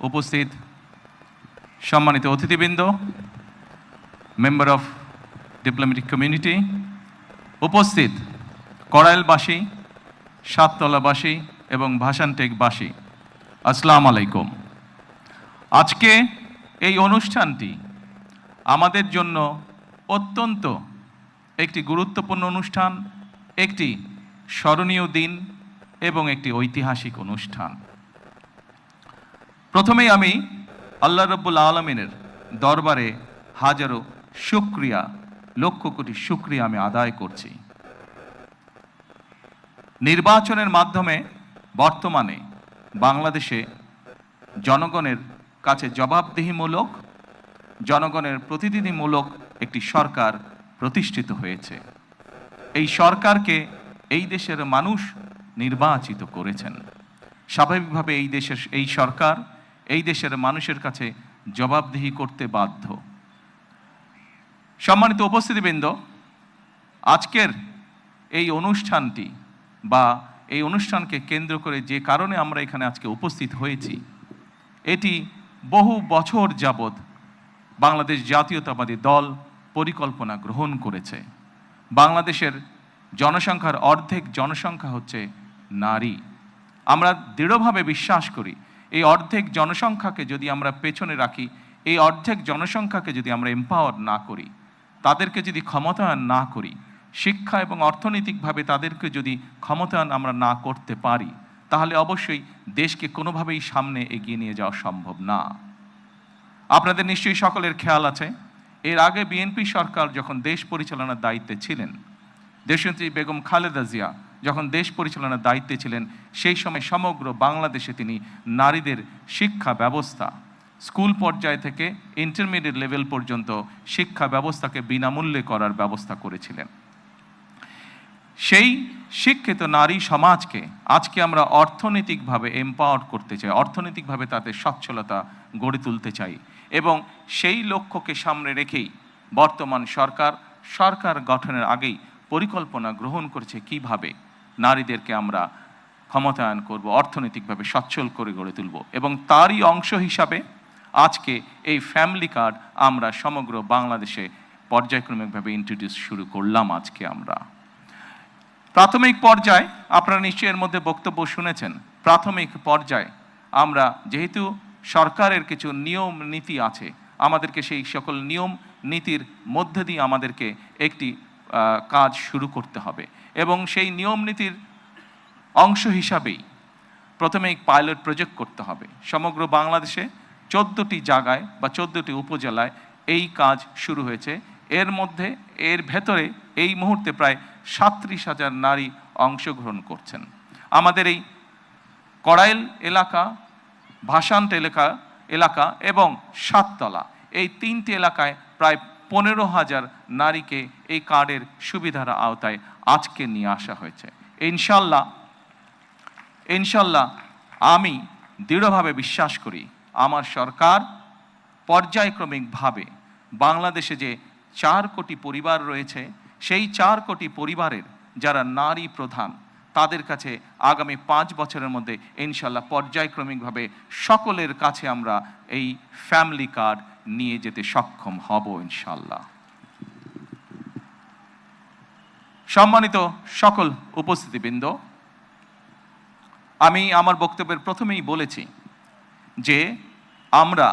উপস্থিত সম্মানিত অতিথিবৃন্দ, মেম্বার অফ ডিপ্লোম্যাটিক কমিউনিটি, উপস্থিত কড়াইলবাসী, সাততলাবাসী এবং ভাসানটেকবাসী, আসসালামু আলাইকুম। আজকে এই অনুষ্ঠানটি আমাদের জন্য অত্যন্ত একটি গুরুত্বপূর্ণ অনুষ্ঠান, একটি স্মরণীয় দিন এবং একটি ঐতিহাসিক অনুষ্ঠান। প্রথমেই আমি আল্লাহ রাব্বুল আলামিনের দরবারে হাজারো শুকরিয়া, লক্ষ কোটি শুকরিয়া আমি আদায় করছি। নির্বাচনের মাধ্যমে বর্তমানে বাংলাদেশে জনগণের কাছে জবাবদিহিমূলক, জনগণের প্রতিনিধিমূলক একটি সরকার প্রতিষ্ঠিত হয়েছে। এই সরকারকে এই দেশের মানুষ নির্বাচিত করেছেন। স্বাভাবিকভাবে এই সরকার এই দেশের মানুষের কাছে জবাবদিহি করতে বাধ্য। সম্মানিত উপস্থিতিবৃন্দ, আজকের এই অনুষ্ঠানটি বা এই অনুষ্ঠানকে কেন্দ্র করে যে কারণে আমরা এখানে আজকে উপস্থিত হয়েছি, এটি বহু বছর যাবৎ বাংলাদেশ জাতীয়তাবাদী দল পরিকল্পনা গ্রহণ করেছে। বাংলাদেশের জনসংখ্যার অর্ধেক জনসংখ্যা হচ্ছে নারী। আমরা দৃঢ়ভাবে বিশ্বাস করি এই অর্ধেক জনসংখ্যাকে যদি আমরা পেছনে রাখি, এই অর্ধেক জনসংখ্যাকে যদি আমরা এম্পাওয়ার না করি, তাদেরকে যদি ক্ষমতায়ন না করি, শিক্ষা এবং অর্থনৈতিকভাবে তাদেরকে যদি ক্ষমতায়ন আমরা না করতে পারি, তাহলে অবশ্যই দেশকে কোনোভাবেই সামনে এগিয়ে নিয়ে যাওয়া সম্ভব না। আপনাদের নিশ্চয়ই সকলের খেয়াল আছে, এর আগে বিএনপি সরকার যখন দেশ পরিচালনার দায়িত্বে ছিলেন, দেশনেত্রী বেগম খালেদা জিয়া যখন দেশ পরিচালনার দায়িত্বে ছিলেন, সেই সময় সমগ্র বাংলাদেশে তিনি নারীদের শিক্ষা ব্যবস্থা, স্কুল পর্যায় থেকে ইন্টারমিডিয়েট লেভেল পর্যন্ত শিক্ষা ব্যবস্থাকে বিনামূল্যে করার ব্যবস্থা করেছিলেন। সেই শিক্ষিত নারী সমাজকে আজকে আমরা অর্থনৈতিকভাবে এম্পাওয়ার করতে চাই, অর্থনৈতিকভাবে তাদের সচ্ছলতা গড়ে তুলতে চাই, এবং সেই লক্ষ্যকে সামনে রেখেই বর্তমান সরকার গঠনের আগেই পরিকল্পনা গ্রহণ করেছে কিভাবে নারীদেরকে আমরা ক্ষমতায়ন করব, অর্থনৈতিকভাবে সচ্ছল করে গড়ে তুলব। এবং তারই অংশ হিসাবে আজকে এই ফ্যামিলি কার্ড আমরা সমগ্র বাংলাদেশে পর্যায়ক্রমিকভাবে ইন্ট্রোডিউস শুরু করলাম। আজকে আমরা প্রাথমিক পর্যায়ে, আপনারা নিশ্চয়ই এর মধ্যে বক্তব্য শুনেছেন, প্রাথমিক পর্যায়ে আমরা যেহেতু সরকারের কিছু নিয়ম নীতি আছে, আমাদেরকে সেই সকল নিয়ম নীতির মধ্যে দিয়ে আমাদেরকে একটি কাজ শুরু করতে হবে, এবং সেই নিয়ম নীতির অংশ হিসাবেই প্রথমে পাইলট প্রজেক্ট করতে হবে। সমগ্র বাংলাদেশে 14টি জায়গায় বা 14টি উপজেলায় এই কাজ শুরু হয়েছে। এর ভেতরে এই মুহূর্তে প্রায় 37,000 নারী অংশগ্রহণ করছেন। আমাদের এই কড়াইল এলাকা, ভাসানট এলাকা এবং সাততলা, এই 3টি এলাকায় প্রায় 15,000 নারীকে এই কার্ডের সুবিধার আওতায় আজকে নিয়ে আসা হয়েছে। ইনশাল্লাহ আমি দৃঢ়ভাবে বিশ্বাস করি আমার সরকার পর্যায়ক্রমিকভাবে বাংলাদেশে যে 4 কোটি পরিবার রয়েছে, সেই 4 কোটি পরিবারের যারা নারী প্রধান, তাদের কাছে আগামী 5 বছরের মধ্যে ইনশাল্লাহ পর্যায়ক্রমিকভাবে সকলের কাছে আমরা এই ফ্যামিলি কার্ড নিয়ে যেতে সক্ষম হব ইনশাল্লাহ। সম্মানিত সকল উপস্থিতিবৃন্দ, আমি আমার বক্তব্যের প্রথমেই বলেছি যে আমরা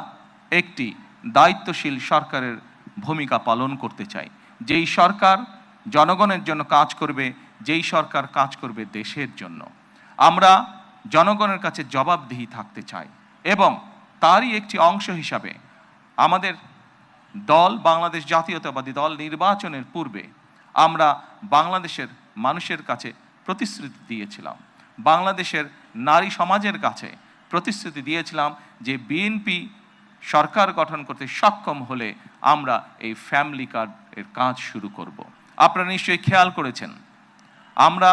একটি দায়িত্বশীল সরকারের ভূমিকা পালন করতে চাই, যেই সরকার জনগণের জন্য কাজ করবে, যেই সরকার কাজ করবে দেশের জন্য। আমরা জনগণের কাছে জবাবদিহি থাকতে চাই, এবং তারই একটি অংশ হিসাবে আমাদের দল, বাংলাদেশ জাতীয়তাবাদী দল, নির্বাচনের পূর্বে আমরা বাংলাদেশের মানুষের কাছে প্রতিশ্রুতি দিয়েছিলাম, বাংলাদেশের নারী সমাজের কাছে প্রতিশ্রুতি দিয়েছিলাম যে বিএনপি সরকার গঠন করতে সক্ষম হলে আমরা এই ফ্যামিলি কার্ডের কাজ শুরু করব। আপনারা নিশ্চয়ই খেয়াল করেছেন, আমরা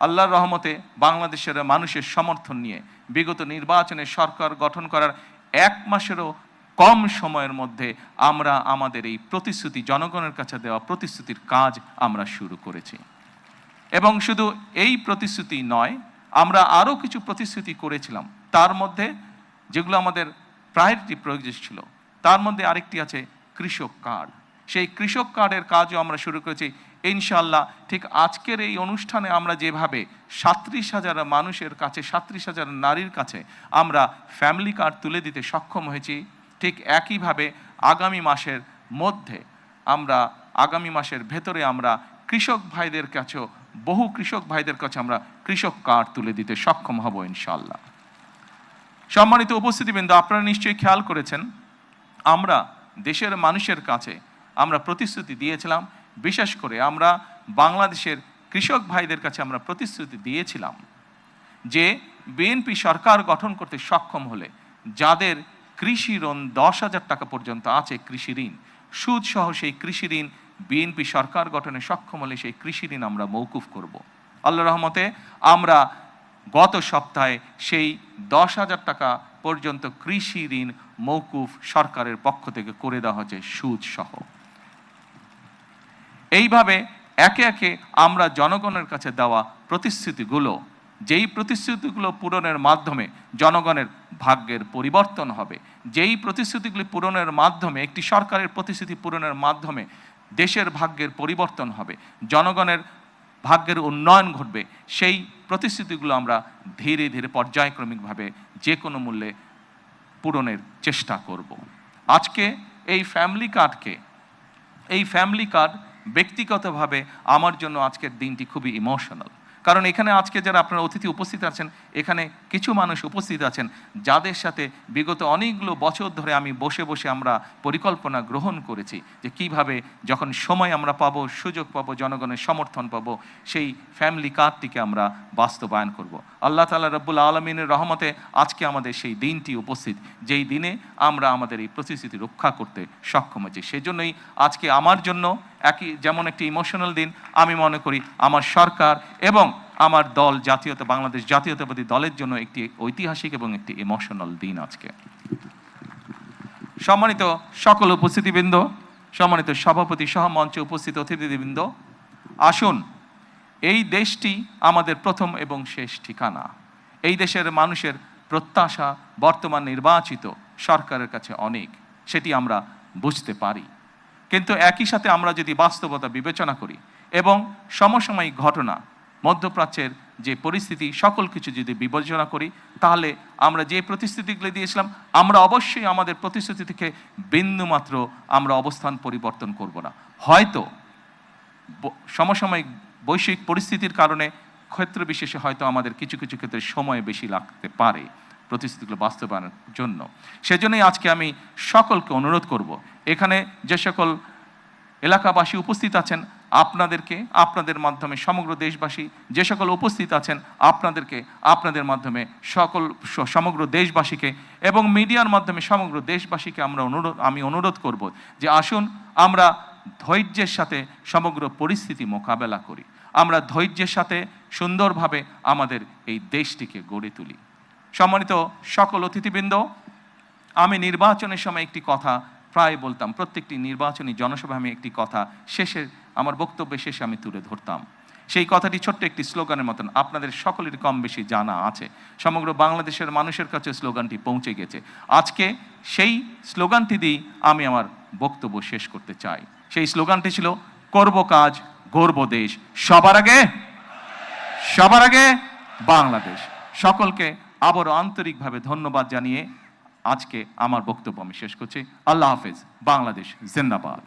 আল্লাহর রহমতে বাংলাদেশের মানুষের সমর্থন নিয়ে বিগত নির্বাচনে সরকার গঠন করার 1 মাসেরও কম সময়ের মধ্যে আমরা আমাদের এই প্রতিশ্রুতি, জনগণের কাছে দেওয়া প্রতিশ্রুতির কাজ আমরা শুরু করেছি। এবং শুধু এই প্রতিশ্রুতি নয়, আমরা আরও কিছু প্রতিশ্রুতি করেছিলাম, তার মধ্যে যেগুলো আমাদের প্রায়োরিটি প্রজেক্ট ছিল। তার মধ্যে আরেকটি আছে কৃষক কার্ড। সেই কৃষক কার্ডের কাজও আমরা শুরু করেছি ইনশাআল্লাহ। ঠিক আজকের এই অনুষ্ঠানে আমরা যেভাবে 37,000 মানুষের কাছে, 37,000 নারীর কাছে আমরা ফ্যামিলি কার্ড তুলে দিতে সক্ষম হয়েছি, ঠিক একইভাবে আগামী মাসের মধ্যে আগামী মাসের ভেতরে আমরা কৃষক ভাইদের কাছেও, বহু কৃষক ভাইদের কাছে আমরা কৃষক কার্ড তুলে দিতে সক্ষম হব ইনশাআল্লাহ। সম্মানিত উপস্থিতিবৃন্দ, আপনারা নিশ্চয়ই খেয়াল করেছেন আমরা দেশের মানুষের কাছে আমরা প্রতিশ্রুতি দিয়েছিলাম, বিশেষ করে আমরা বাংলাদেশের কৃষক ভাইদের কাছে আমরা প্রতিশ্রুতি দিয়েছিলাম যে বিএনপি সরকার গঠন করতে সক্ষম হলে যাদের কৃষি ঋণ 10,000 টাকা পর্যন্ত আছে, কৃষি ঋণ সুদ সহ, সেই কৃষি ঋণ বিএনপি সরকার গঠনে সক্ষম হলে সেই কৃষি ঋণ আমরা মৌকুফ করব। আল্লাহর রহমতে আমরা গত সপ্তাহে সেই 10,000 টাকা পর্যন্ত কৃষি ঋণ মৌকুফ সরকারের পক্ষ থেকে করে দেওয়া হচ্ছে সুদ সহ। এইভাবে একে একে আমরা জনগণের কাছে দেওয়া প্রতিশ্রুতিগুলো, যেই প্রতিশ্রুতিগুলো পূরণের মাধ্যমে জনগণের ভাগ্যের পরিবর্তন হবে, যেই প্রতিশ্রুতিগুলি পূরণের মাধ্যমে, একটি সরকারের প্রতিশ্রুতি পূরণের মাধ্যমে দেশের ভাগ্যের পরিবর্তন হবে, জনগণের ভাগ্যের উন্নয়ন ঘটবে, সেই প্রতিশ্রুতিগুলো আমরা ধীরে ধীরে পর্যায়ক্রমিকভাবে যে কোনো মূল্যে পূরণের চেষ্টা করব। আজকে এই ফ্যামিলি কার্ড ব্যক্তিগতভাবে আমার জন্য আজকের দিনটি খুবই ইমোশনাল। কারণ এখানে আজকে যারা আপনারা অতিথি উপস্থিত আছেন, এখানে কিছু মানুষ উপস্থিত আছেন যাদের সাথে বিগত অনেকগুলো বছর ধরে আমি বসে বসে আমরা পরিকল্পনা গ্রহণ করেছি যে কিভাবে যখন সময় আমরা পাবো, সুযোগ পাবো, জনগণের সমর্থন পাবো, সেই ফ্যামিলি কার্ডটিকে আমরা বাস্তবায়ন করব। আল্লাহ তাআলা রব্বুল আলামিনের রহমতে আজকে আমাদের সেই দিনটি উপস্থিত, যেই দিনে আমরা আমাদের এই প্রতিশ্রুতি রক্ষা করতে সক্ষম হয়েছি। সেজন্যই আজকে আমার জন্য যেমন একটি ইমোশনাল দিন, আমি মনে করি আমার সরকার এবং আমার দল বাংলাদেশ জাতীয়তাবাদী দলের জন্য একটি ঐতিহাসিক এবং একটি ইমোশনাল দিন আজকে। সম্মানিত সকল উপস্থিতিবৃন্দ, সম্মানিত সভাপতি সহ মঞ্চে উপস্থিত অতিথিবৃন্দ, আসুন, এই দেশটি আমাদের প্রথম এবং শেষ ঠিকানা। এই দেশের মানুষের প্রত্যাশা বর্তমান নির্বাচিত সরকারের কাছে অনেক, সেটি আমরা বুঝতে পারি। কিন্তু একই সাথে আমরা যদি বাস্তবতা বিবেচনা করি এবং সমসাময়িক ঘটনা, মধ্যপ্রাচ্যের যে পরিস্থিতি, সকল কিছু যদি বিবেচনা করি, তাহলে আমরা যে প্রতিশ্রুতিগুলি দিয়েছিলাম, আমরা অবশ্যই আমাদের প্রতিশ্রুতি থেকে বিন্দুমাত্র আমরা অবস্থান পরিবর্তন করব না। হয়তো সমসাময়িক বৈশ্বিক পরিস্থিতির কারণে ক্ষেত্র বিশেষে হয়তো আমাদের কিছু কিছু ক্ষেত্রে সময় বেশি লাগতে পারে প্রতিশ্রুতিগুলো বাস্তবায়নের জন্য। সেজন্যই আজকে আমি সকলকে অনুরোধ করব, এখানে যে সকল এলাকাবাসী উপস্থিত আছেন আপনাদেরকে, আপনাদের মাধ্যমে সমগ্র দেশবাসী যে সকল উপস্থিত আছেন আপনাদের মাধ্যমে সমগ্র দেশবাসীকে এবং মিডিয়ার মাধ্যমে সমগ্র দেশবাসীকে আমি অনুরোধ করব যে আসুন আমরা ধৈর্যের সাথে সমগ্র পরিস্থিতি মোকাবেলা করি, আমরা ধৈর্যের সাথে সুন্দরভাবে আমাদের এই দেশটিকে গড়ে তুলি। সম্মানিত সকল অতিথিবৃন্দ, আমি নির্বাচনের সময় একটি কথা প্রায় বলতাম, প্রত্যেকটি নির্বাচনী জনসভায় আমি একটি কথা আমার বক্তব্যের শেষে আমি তুলে ধরতাম। সেই কথাটি ছোট্ট একটি স্লোগানের মতন, আপনাদের সকলের কম বেশি জানা আছে, সমগ্র বাংলাদেশের মানুষের কাছে স্লোগানটি পৌঁছে গেছে। আজকে সেই স্লোগানটি দিয়ে আমি আমার বক্তব্য শেষ করতে চাই। সেই স্লোগানটি ছিল, করব কাজ, গড়ব দেশ, সবার আগে বাংলাদেশ। সকলকে আবারও আন্তরিকভাবে ধন্যবাদ জানিয়ে আজকে আমার বক্তব্য আমি শেষ করছি। আল্লাহ হাফেজ। বাংলাদেশ জিন্দাবাদ।